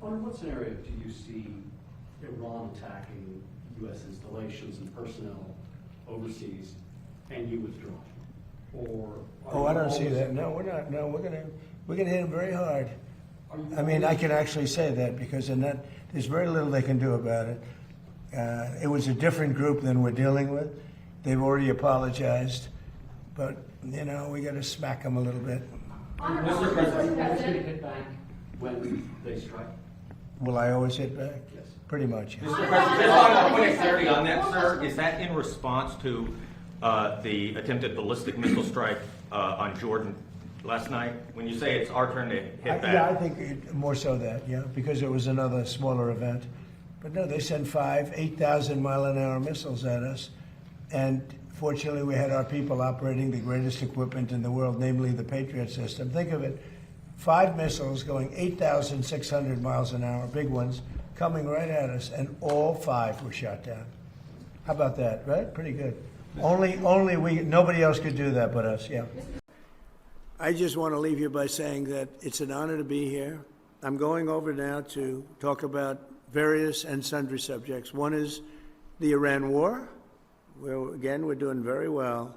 Under what scenario do you see Iran attacking U.S. installations and personnel overseas and you withdrawing? Or I don't see that. No, we're not. No, we're gonna hit them very hard. I mean, I can actually say that because there's very little they can do about it. It was a different group than we're dealing with. They've already apologized, but we got to smack them a little bit. Mr. President, are you going to hit back when they strike? Will I always hit back? Yes. Pretty much. Yes. Mr. President, just on a point of clarity on that, sir, is that in response to the attempted ballistic missile strike on Jordan last night? When you say it's our turn to hit back? Yeah, I think more so that, because it was another smaller event. But no, they sent 8,000-mile-an-hour missiles at us. And fortunately, we had our people operating the greatest equipment in the world, namely the Patriot system. Think of it, 5 missiles going 8,600 miles an hour, big ones, coming right at us, and all 5 were shot down. How about that, right? Pretty good. Nobody else could do that but us, yeah. I just want to leave you by saying that it's an honor to be here. I'm going over now to talk about various and sundry subjects. One is the Iran war. Again, we're doing very well,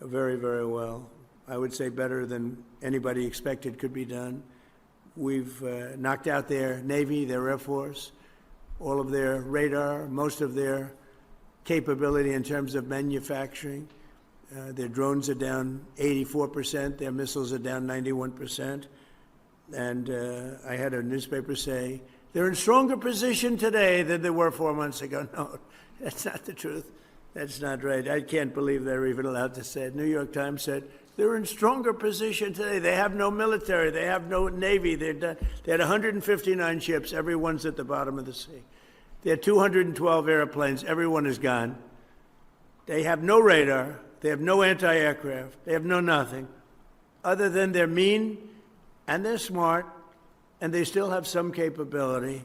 very, very well. I would say better than anybody expected could be done. We've knocked out their Navy, their Air Force, all of their radar, most of their capability in terms of manufacturing. Their drones are down 84%, their missiles are down 91%. And I had a newspaper say, they're in stronger position today than they were 4 months ago. No, that's not the truth. That's not right. I can't believe they're even allowed to say it. New York Times said, they're in stronger position today. They have no military. They have no Navy. They had 159 ships. Everyone's at the bottom of the sea. They had 212 airplanes. Everyone is gone. They have no radar. They have no anti-aircraft. They have no nothing. Other than they're mean and they're smart and they still have some capability.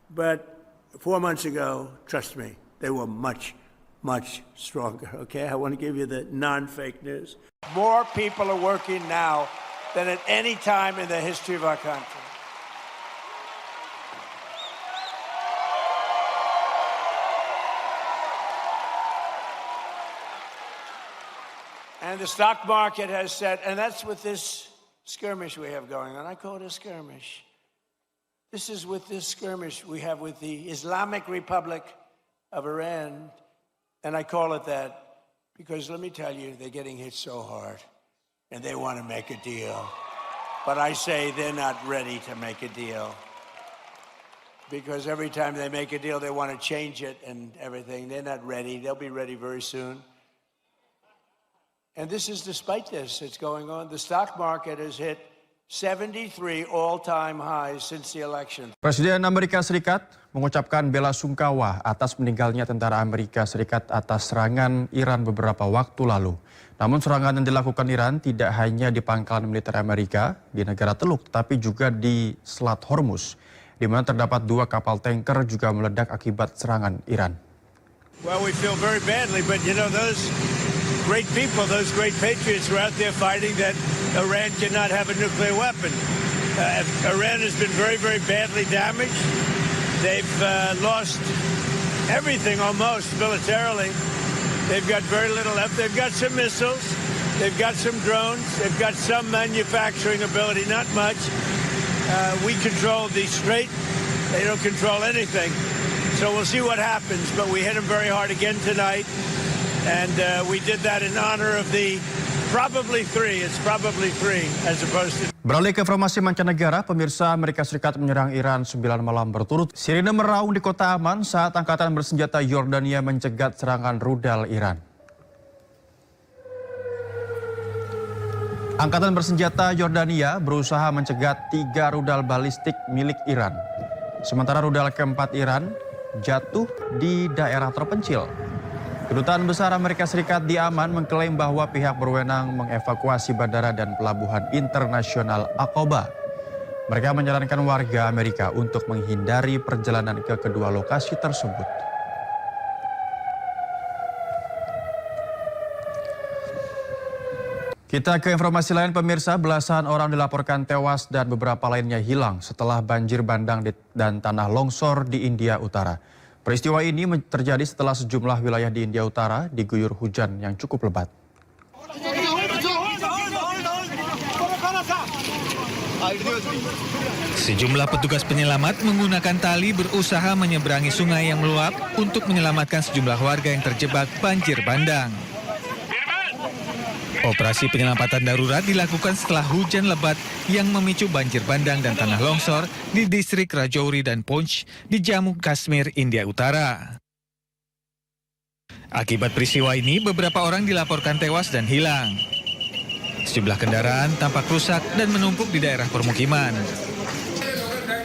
But 4 months ago, trust me, they were much, much stronger, okay? I want to give you the non-fake news. More people are working now than at any time in the history of our country. And the stock market has said, and that's with this skirmish we have going on. I call it a skirmish. This is with this skirmish we have with the Islamic Republic of Iran. And I call it that because let me tell you, they're getting hit so hard and they want to make a deal. But I say they're not ready to make a deal. Because every time they make a deal, they want to change it and everything. They're not ready. They'll be ready very soon. And this is despite this that's going on. The stock market has hit 73 all-time highs since the election. Presiden Amerika Serikat mengucapkan bela sungkawa atas meninggalnya tentara Amerika Serikat atas serangan Iran beberapa waktu lalu. Namun serangan yang dilakukan Iran tidak hanya di pangkalan militer Amerika di negara Teluk, tapi juga di Selat Hormuz, di mana terdapat 2 kapal tanker juga meledak akibat serangan Iran. Well, we feel very badly, but you know, those great people, those great patriots were out there fighting that Iran cannot have a nuclear weapon. Iran has been very, very badly damaged. They've lost everything almost militarily. They've got very little left. They've got some missiles. They've got some drones. They've got some manufacturing ability, not much. We control the Strait. They don't control anything. So we'll see what happens, but we hit them very hard again tonight. And we did that in honor of the probably 3. It's probably 3 as opposed to... Beralih ke informasi mancanegara, pemirsa, Amerika Serikat menyerang Iran 9 malam berturut. Sirine meraung di kota aman saat angkatan bersenjata Yordania mencegat serangan rudal Iran. Angkatan bersenjata Yordania berusaha mencegat 3 rudal balistik milik Iran. Sementara rudal keempat Iran jatuh di daerah terpencil. Kedutaan Besar Amerika Serikat di Aman mengklaim bahwa pihak berwenang mengevakuasi bandara dan pelabuhan internasional Aqaba. Mereka menyarankan warga Amerika untuk menghindari perjalanan ke kedua lokasi tersebut. Kita ke informasi lain pemirsa, belasan orang dilaporkan tewas dan beberapa lainnya hilang setelah banjir bandang dan tanah longsor di India Utara. Peristiwa ini terjadi setelah sejumlah wilayah di India Utara diguyur hujan yang cukup lebat. Sejumlah petugas penyelamat menggunakan tali berusaha menyeberangi sungai yang meluap untuk menyelamatkan sejumlah warga yang terjebak banjir bandang. Operasi penyelamatan darurat dilakukan setelah hujan lebat yang memicu banjir bandang dan tanah longsor di distrik Rajouri dan Poonch di Jammu Kashmir, India Utara. Akibat peristiwa ini, beberapa orang dilaporkan tewas dan hilang. Sejumlah kendaraan tampak rusak dan menumpuk di daerah permukiman.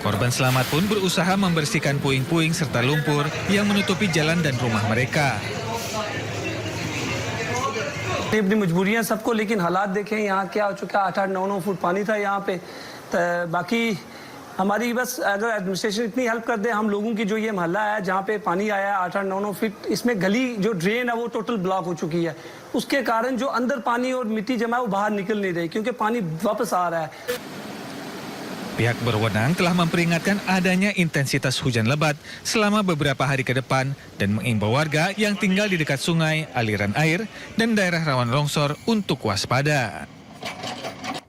Korban selamat pun berusaha membersihkan puing-puing serta lumpur yang menutupi jalan dan rumah mereka. अपनी मजबूरियां सबको, लेकिन हालात देखें यहाँ क्या हो चुका है। 8-9 फुट पानी था यहाँ पे। बाकी हमारी बस अगर एडमिनिस्ट्रेशन इतनी हेल्प कर दे, हम लोगों की जो ये मोहल्ला है जहाँ पे पानी आया है 8-9 फीट, इसमें गली जो ड्रेन है वो टोटल ब्लॉक हो चुकी है। उसके कारण जो अंदर पानी और मिट्टी जमा है वो बाहर निकल नहीं रही क्योंकि पानी वापस आ रहा है। Pihak berwenang telah memperingatkan adanya intensitas hujan lebat selama beberapa hari ke depan dan mengimbau warga yang tinggal di dekat sungai, aliran air, dan daerah rawan longsor untuk waspada.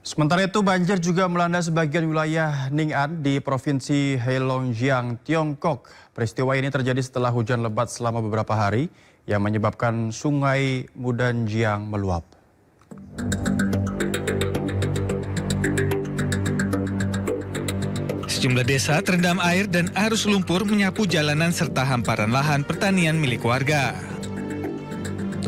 Sementara itu banjir juga melanda sebagian wilayah Ning'an di Provinsi Heilongjiang, Tiongkok. Peristiwa ini terjadi setelah hujan lebat selama beberapa hari yang menyebabkan sungai Mudanjiang meluap. Sejumlah desa terendam air dan arus lumpur menyapu jalanan serta hamparan lahan pertanian milik warga.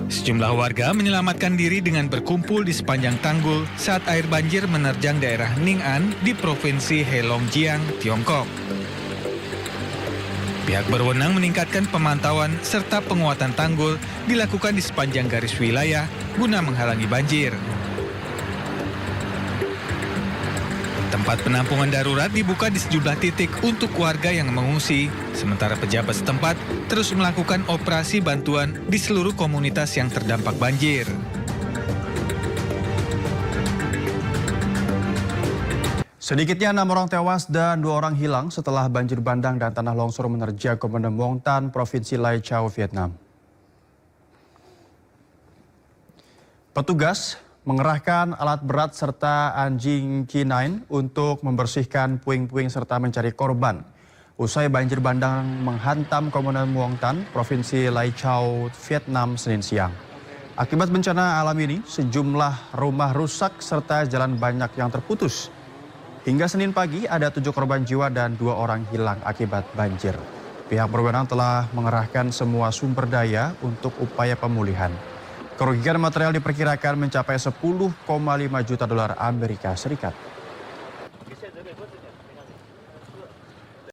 Sejumlah warga menyelamatkan diri dengan berkumpul di sepanjang tanggul saat air banjir menerjang daerah Ning'an di Provinsi Heilongjiang, Tiongkok. Pihak berwenang meningkatkan pemantauan serta penguatan tanggul dilakukan di sepanjang garis wilayah guna menghalangi banjir. Tempat penampungan darurat dibuka di sejumlah titik untuk warga yang mengungsi, sementara pejabat setempat terus melakukan operasi bantuan di seluruh komunitas yang terdampak banjir. Sedikitnya 6 orang tewas dan 2 orang hilang setelah banjir bandang dan tanah longsor menerjang Kabupaten Muang Tan, Provinsi Lai Châu, Vietnam. Petugas mengerahkan alat berat serta anjing K9 untuk membersihkan puing-puing serta mencari korban. Usai banjir bandang menghantam Kabupaten Muang Tan, Provinsi Lai Châu, Vietnam, Senin siang. Akibat bencana alam ini, sejumlah rumah rusak serta jalan banyak yang terputus. Hingga Senin pagi ada 7 korban jiwa dan 2 orang hilang akibat banjir. Pihak berwenang telah mengerahkan semua sumber daya untuk upaya pemulihan. Kerugian material diperkirakan mencapai 10,5 juta dolar Amerika Serikat.